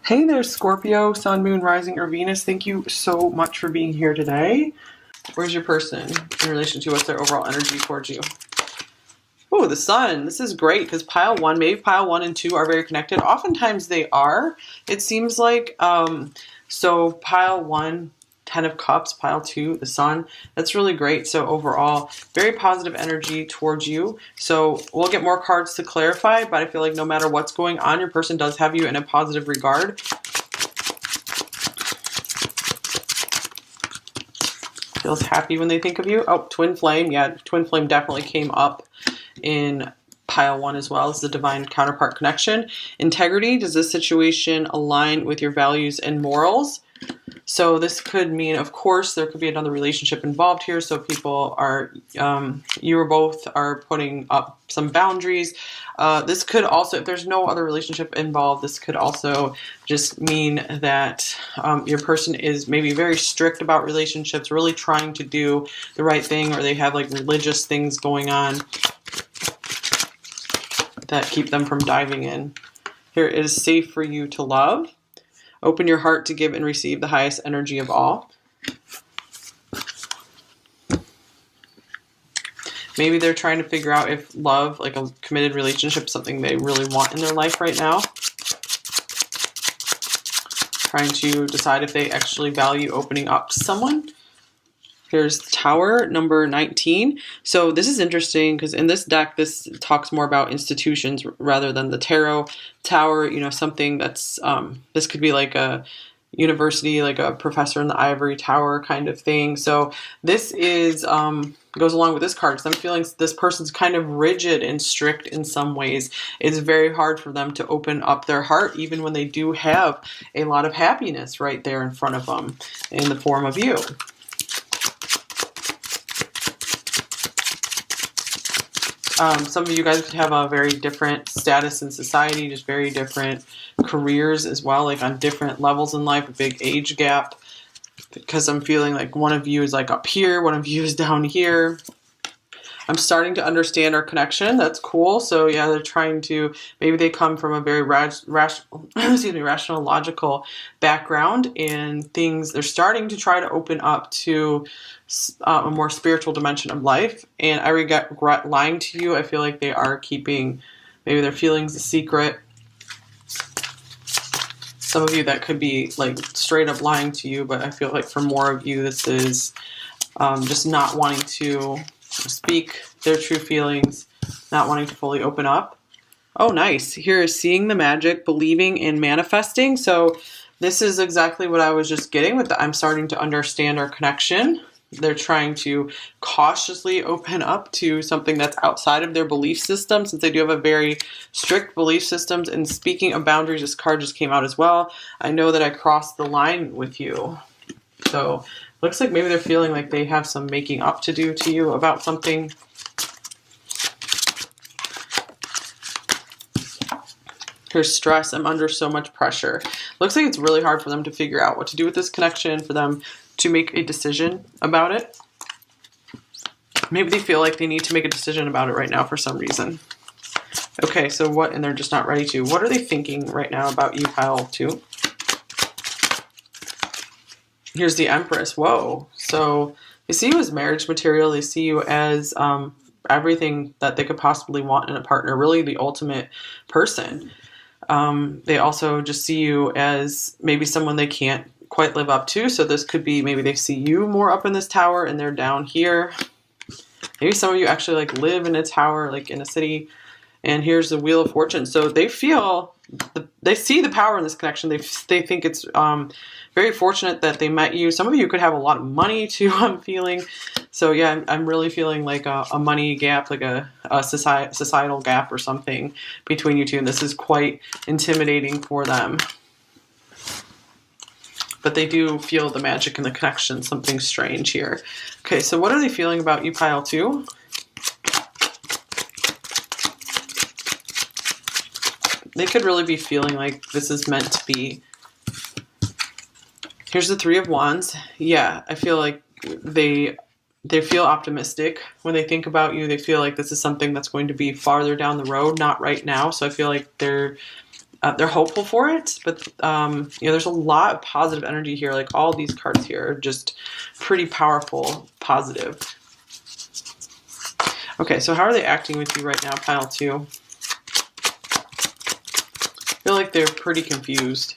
Hey there, Scorpio, Sun, Moon, Rising, or Venus. Thank you so much for being here today. Where's your person in relation to what's their overall energy towards you? Oh, the Sun. This is great because maybe pile one and two are very connected. Oftentimes they are. It seems like, so pile one, 10 of Cups, pile two, the Sun. That's really great. So overall, very positive energy towards you. So we'll get more cards to clarify, but I feel like no matter what's going on, your person does have you in a positive regard. Feels happy when they think of you. Oh, twin flame. Yeah, twin flame definitely came up in pile one as well as the divine counterpart connection. Integrity. Does this situation align with your values and morals? So this could mean, of course, there could be another relationship involved here. So people are, you or both are putting up some boundaries. This could also, if there's no other relationship involved, this could also just mean that your person is maybe very strict about relationships, really trying to do the right thing, or they have like religious things going on that keep them from diving in. Here, it is safe for you to love. Open your heart to give and receive the highest energy of all. Maybe they're trying to figure out if love, like a committed relationship, is something they really want in their life right now. Trying to decide if they actually value opening up to someone. Here's Tower, number 19. So this is interesting because in this deck, this talks more about institutions rather than the tarot. Tower, you know, something that's, this could be like a university, like a professor in the ivory tower kind of thing. So this is, goes along with this card because I'm feeling this person's kind of rigid and strict in some ways. It's very hard for them to open up their heart even when they do have a lot of happiness right there in front of them in the form of you. Some of you guys could have a very different status in society, just very different careers as well, like on different levels in life, a big age gap, because I'm feeling like one of you is like up here, one of you is down here. I'm starting to understand our connection. That's cool. So yeah, they're trying to, maybe they come from a very rational, logical background, and things, they're starting to try to open up to a more spiritual dimension of life. And I regret lying to you. I feel like they are keeping maybe their feelings a secret. Some of you that could be like straight up lying to you, but I feel like for more of you, this is just not wanting to speak their true feelings, not wanting to fully open up. Oh, nice. Here is seeing the magic, believing, and manifesting. So this is exactly what I was just getting with the I'm starting to understand our connection. They're trying to cautiously open up to something that's outside of their belief system, since they do have a very strict belief systems. And speaking of boundaries, this card just came out as well. I know that I crossed the line with you. So looks like maybe they're feeling like they have some making up to do to you about something. Here's stress. I'm under so much pressure. Looks like it's really hard for them to figure out what to do with this connection, for them to make a decision about it. Maybe they feel like they need to make a decision about it right now for some reason. Okay, so what, and they're just not ready to. What are they thinking right now about you, pile two? Here's the Empress. Whoa. So they see you as marriage material. They see you as everything that they could possibly want in a partner, really the ultimate person. They also just see you as maybe someone they can't quite live up to. So this could be, maybe they see you more up in this tower and they're down here. Maybe some of you actually like live in a tower, like in a city. And here's the Wheel of Fortune. So they feel, they see the power in this connection. They think it's very fortunate that they met you. Some of you could have a lot of money too, I'm feeling. So yeah, I'm really feeling like a money gap, like a societal gap or something between you two. And this is quite intimidating for them. But they do feel the magic in the connection, something strange here. Okay, so what are they feeling about you, pile two? They could really be feeling like this is meant to be. Here's the Three of Wands. Yeah, I feel like they feel optimistic when they think about you. They feel like this is something that's going to be farther down the road, not right now. So I feel like they're they're hopeful for it, but there's a lot of positive energy here. Like all these cards here are just pretty powerful, positive. Okay, so how are they acting with you right now, pile 2? I feel like they're pretty confused.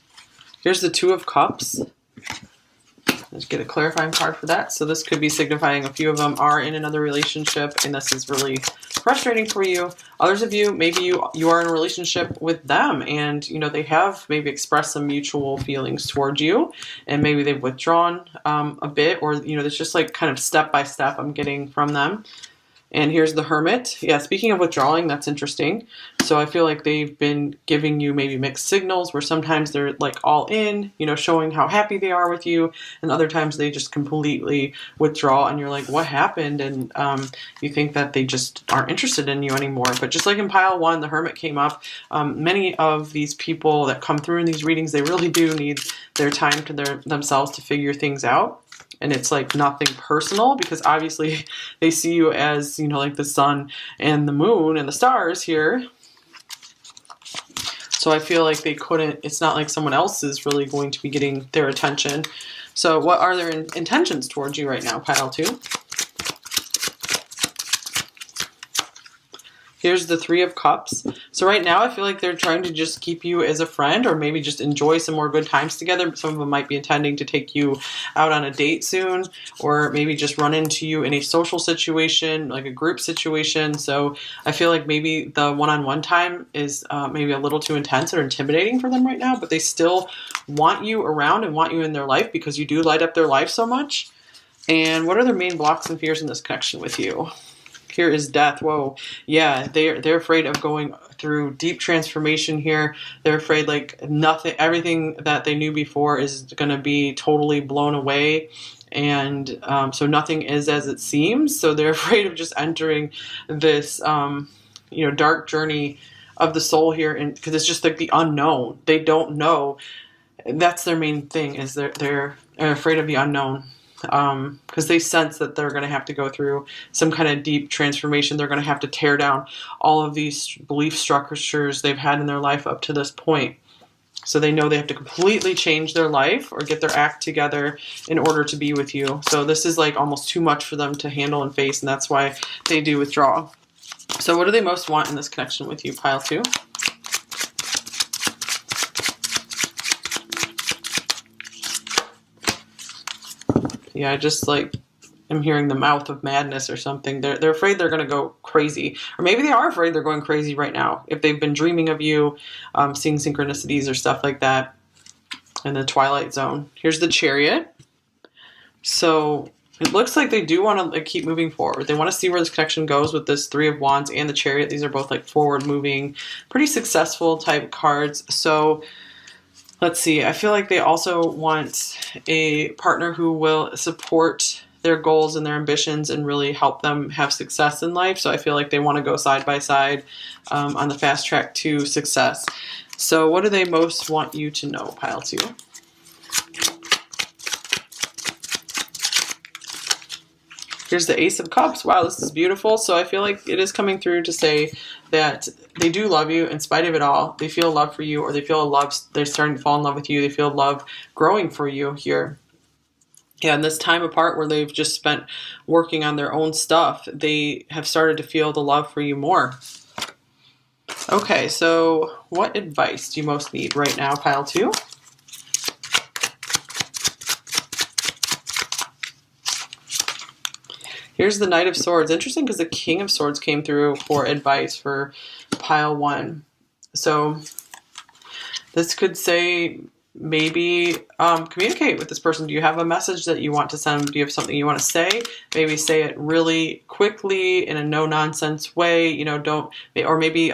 Here's the 2 of Cups. Let's get a clarifying card for that. So this could be signifying a few of them are in another relationship, and this is really frustrating for you. Others of you, maybe you are in a relationship with them, and they have maybe expressed some mutual feelings towards you, and maybe they've withdrawn a bit, or it's just like kind of step by step I'm getting from them. And here's the Hermit. Yeah, speaking of withdrawing, that's interesting. So I feel like they've been giving you maybe mixed signals where sometimes they're like all in, showing how happy they are with you. And other times they just completely withdraw and you're like, what happened? And you think that they just aren't interested in you anymore. But just like in pile 1, the Hermit came up. Many of these people that come through in these readings, they really do need their time to themselves to figure things out. And it's like nothing personal because obviously they see you as, like the sun and the moon and the stars here. So I feel like it's not like someone else is really going to be getting their attention. So what are their intentions towards you right now, pile 2? Here's the 3 of Cups. So right now I feel like they're trying to just keep you as a friend or maybe just enjoy some more good times together. Some of them might be intending to take you out on a date soon or maybe just run into you in a social situation, like a group situation. So I feel like maybe the one-on-one time is maybe a little too intense or intimidating for them right now, but they still want you around and want you in their life because you do light up their life so much. And what are their main blocks and fears in this connection with you? Here is Death. Whoa. Yeah, they're afraid of going through deep transformation here. They're afraid like everything that they knew before is going to be totally blown away. And so nothing is as it seems. So they're afraid of just entering this, dark journey of the soul here. And because it's just like the unknown. They don't know. That's their main thing is they're afraid of the unknown. Because they sense that they're going to have to go through some kind of deep transformation. They're going to have to tear down all of these belief structures they've had in their life up to this point. So they know they have to completely change their life or get their act together in order to be with you. So this is like almost too much for them to handle and face, and that's why they do withdraw. So what do they most want in this connection with you, pile 2? Yeah, I just like am hearing the mouth of madness or something. They're afraid they're going to go crazy. Or maybe they are afraid they're going crazy right now. If they've been dreaming of you, seeing synchronicities or stuff like that in the Twilight Zone. Here's the Chariot. So it looks like they do want to keep moving forward. They want to see where this connection goes with this 3 of Wands and the Chariot. These are both like forward moving, pretty successful type cards. So let's see. I feel like they also want a partner who will support their goals and their ambitions and really help them have success in life. So I feel like they want to go side by side on the fast track to success. So what do they most want you to know, pile 2? Here's the Ace of Cups. Wow, this is beautiful. So I feel like it is coming through to say that they do love you in spite of it all. They feel love for you, or they feel they're starting to fall in love with you. They feel love growing for you here. Yeah, in this time apart where they've just spent working on their own stuff, they have started to feel the love for you more. Okay, so what advice do you most need right now, pile 2? Here's the Knight of Swords. Interesting because the King of Swords came through for advice for pile 1. So this could say maybe communicate with this person. Do you have a message that you want to send? Do you have something you want to say? Maybe say it really quickly in a no-nonsense way. Or maybe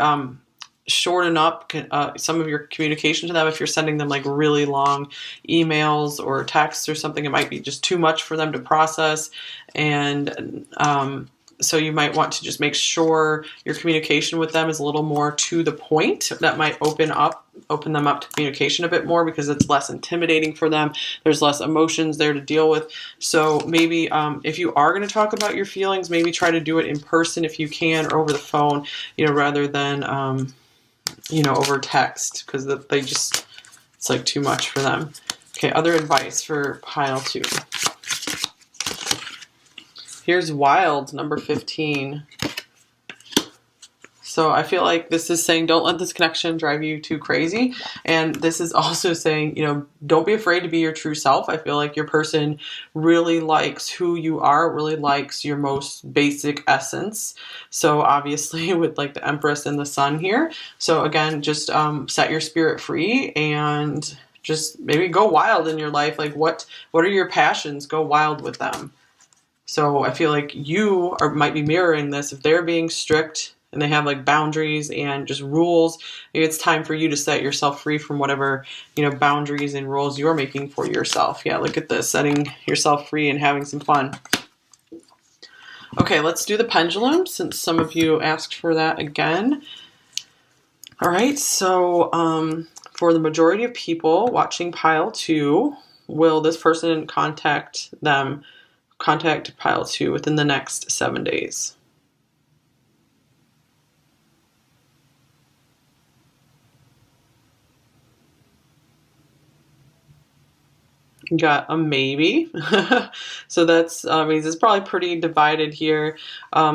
shorten up some of your communication to them. If you're sending them like really long emails or texts or something, it might be just too much for them to process. And so you might want to just make sure your communication with them is a little more to the point. That might open them up to communication a bit more because it's less intimidating for them. There's less emotions there to deal with. So maybe if you are going to talk about your feelings, maybe try to do it in person if you can, or over the phone, rather than you know, over text, because they just, it's like too much for them. Okay, other advice for pile 2. Here's Wild, number 15. So I feel like this is saying don't let this connection drive you too crazy. And this is also saying, you know, don't be afraid to be your true self. I feel like your person really likes who you are, really likes your most basic essence. So obviously with like the Empress and the Sun here. So again, just set your spirit free and just maybe go wild in your life. Like what are your passions? Go wild with them. So I feel like you might be mirroring this. If they're being strict and they have like boundaries and just rules, maybe it's time for you to set yourself free from whatever, you know, boundaries and rules you're making for yourself. Yeah, look at this, setting yourself free and having some fun. Okay, let's do the pendulum since some of you asked for that again. All right, so for the majority of people watching pile 2, will this person contact pile 2 within the next 7 days? Got a maybe. So that's means it's probably pretty divided here.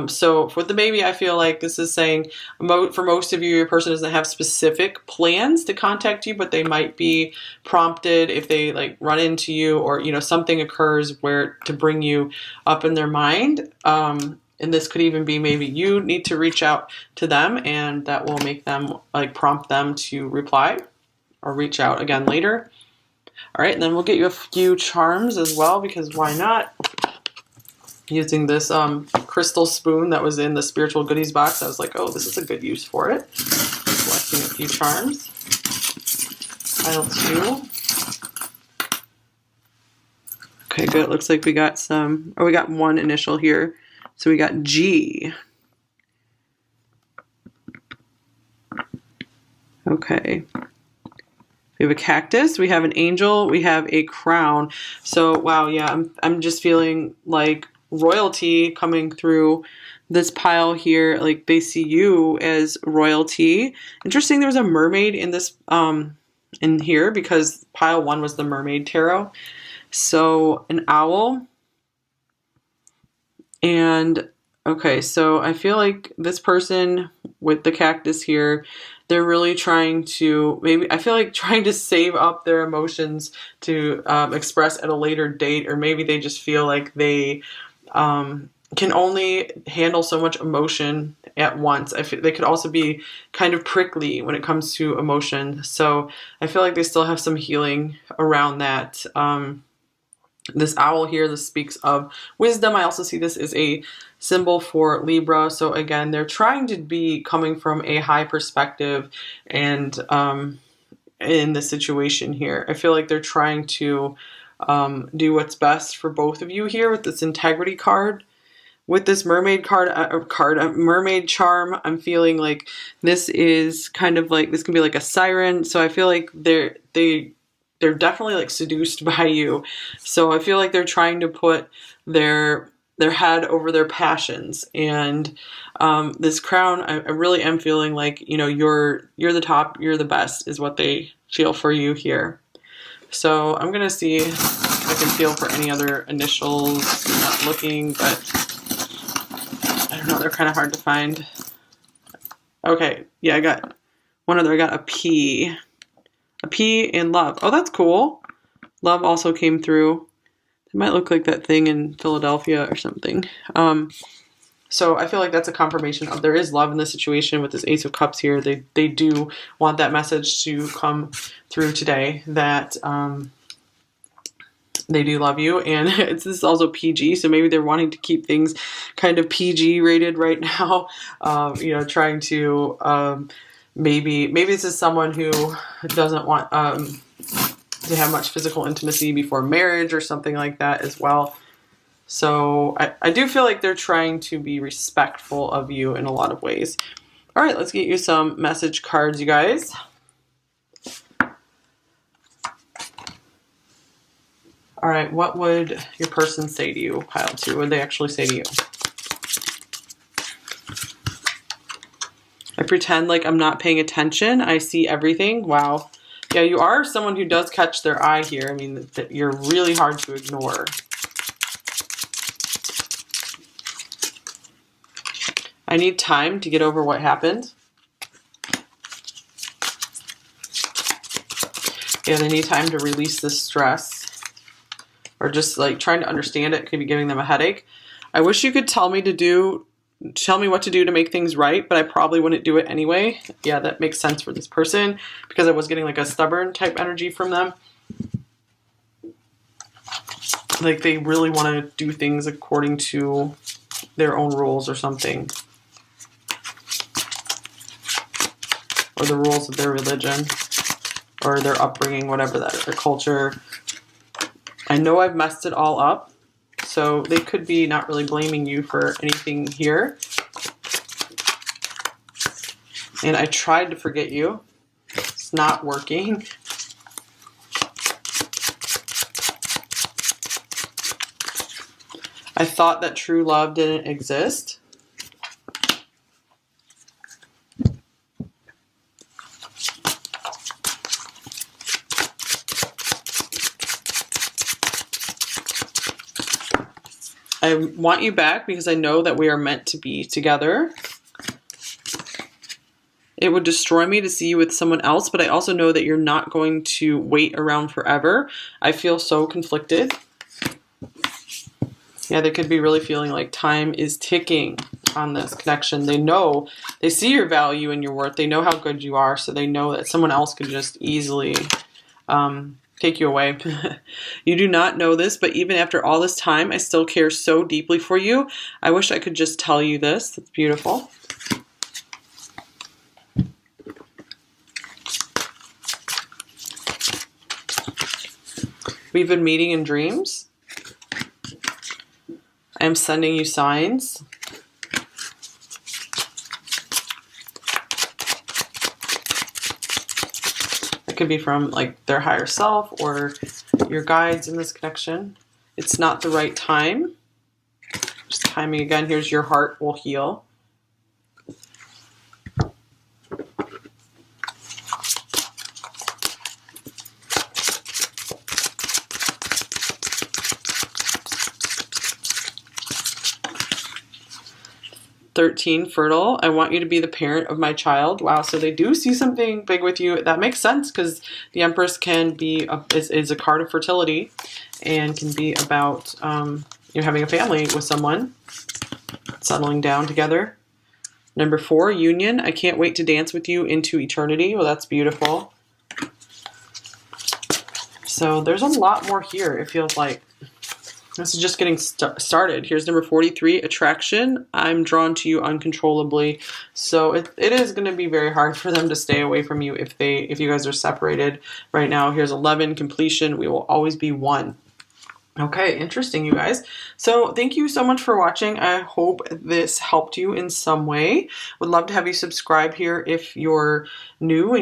So for the maybe, I feel like this is saying for most of you, your person doesn't have specific plans to contact you, but they might be prompted if they like run into you, or you know, something occurs where to bring you up in their mind. And this could even be maybe you need to reach out to them, and that will make them like prompt them to reply or reach out again later. All right, and then we'll get you a few charms as well, because why not? Using this crystal spoon that was in the spiritual goodies box, I was like, oh, this is a good use for it. Selecting a few charms. Pile 2. Okay, good. It looks like we got we got one initial here. So we got G. Okay. We have a cactus, we have an angel, we have a crown. So wow, yeah, I'm just feeling like royalty coming through this pile here. Like they see you as royalty. Interesting, there was a mermaid in this in here, because pile 1 was the mermaid tarot. So an owl. And okay, so I feel like this person with the cactus here, they're really trying to, maybe, I feel like trying to save up their emotions to express at a later date, or maybe they just feel like they can only handle so much emotion at once. I feel they could also be kind of prickly when it comes to emotion. So I feel like they still have some healing around that. This owl here, this speaks of wisdom. I also see this as a symbol for Libra. So again, they're trying to be coming from a high perspective and in the situation here. I feel like they're trying to do what's best for both of you here with this integrity card. With this mermaid mermaid charm, I'm feeling like this is kind of like, this can be like a siren. So I feel like they're definitely like seduced by you. So I feel like they're trying to put their head over their passions. And this crown, I really am feeling like, you know, you're the top, you're the best is what they feel for you here. So I'm gonna see if I can feel for any other initials. I'm not looking, but I don't know, they're kind of hard to find. Okay, yeah, I got one other. I got a P. A P and love. Oh, that's cool. Love also came through. It might look like that thing in Philadelphia or something. So I feel like that's a confirmation of there is love in this situation with this Ace of Cups here. They do want that message to come through today, that they do love you. And this is also PG, so maybe they're wanting to keep things kind of PG rated right now. You know, trying to maybe this is someone who doesn't want to have much physical intimacy before marriage or something like that as well. So I do feel like they're trying to be respectful of you in a lot of ways. All right, let's get you some message cards, you guys. All right, what would your person say to you, pile 2? What would they actually say to you? I pretend like I'm not paying attention. I see everything. Wow. Yeah, you are someone who does catch their eye here. I mean, that you're really hard to ignore. I need time to get over what happened. Yeah, they need time to release this stress. Or just like trying to understand it could be giving them a headache. I wish you could tell me what to do to make things right, but I probably wouldn't do it anyway. Yeah, that makes sense for this person because I was getting like a stubborn type energy from them. Like they really want to do things according to their own rules or something. Or the rules of their religion or their upbringing, whatever that is, their culture. I know I've messed it all up. So they could be not really blaming you for anything here. And I tried to forget you. It's not working. I thought that true love didn't exist. I want you back because I know that we are meant to be together. It would destroy me to see you with someone else, but I also know that you're not going to wait around forever. I feel so conflicted. Yeah, they could be really feeling like time is ticking on this connection. They see your value and your worth. They know how good you are, so they know that someone else could just easily take you away. You do not know this, but even after all this time, I still care so deeply for you. I wish I could just tell you this. That's beautiful. We've been meeting in dreams. I am sending you signs. It could be from like their higher self or your guides in this connection. It's not the right time. Just timing again. Here's your heart will heal. "13, fertile. I want you to be the parent of my child." Wow, so they do see something big with you. That makes sense because the Empress can be is a card of fertility and can be about having a family with someone, settling down together. Number 4, union. I can't wait to dance with you into eternity. Well, that's beautiful. So there's a lot more here, it feels like. This is just getting started. Here's number 43, attraction. I'm drawn to you uncontrollably. So it is going to be very hard for them to stay away from you if you guys are separated right now. Here's 11, completion. We will always be one. Okay, interesting, you guys. So thank you so much for watching. I hope this helped you in some way. Would love to have you subscribe here if you're new.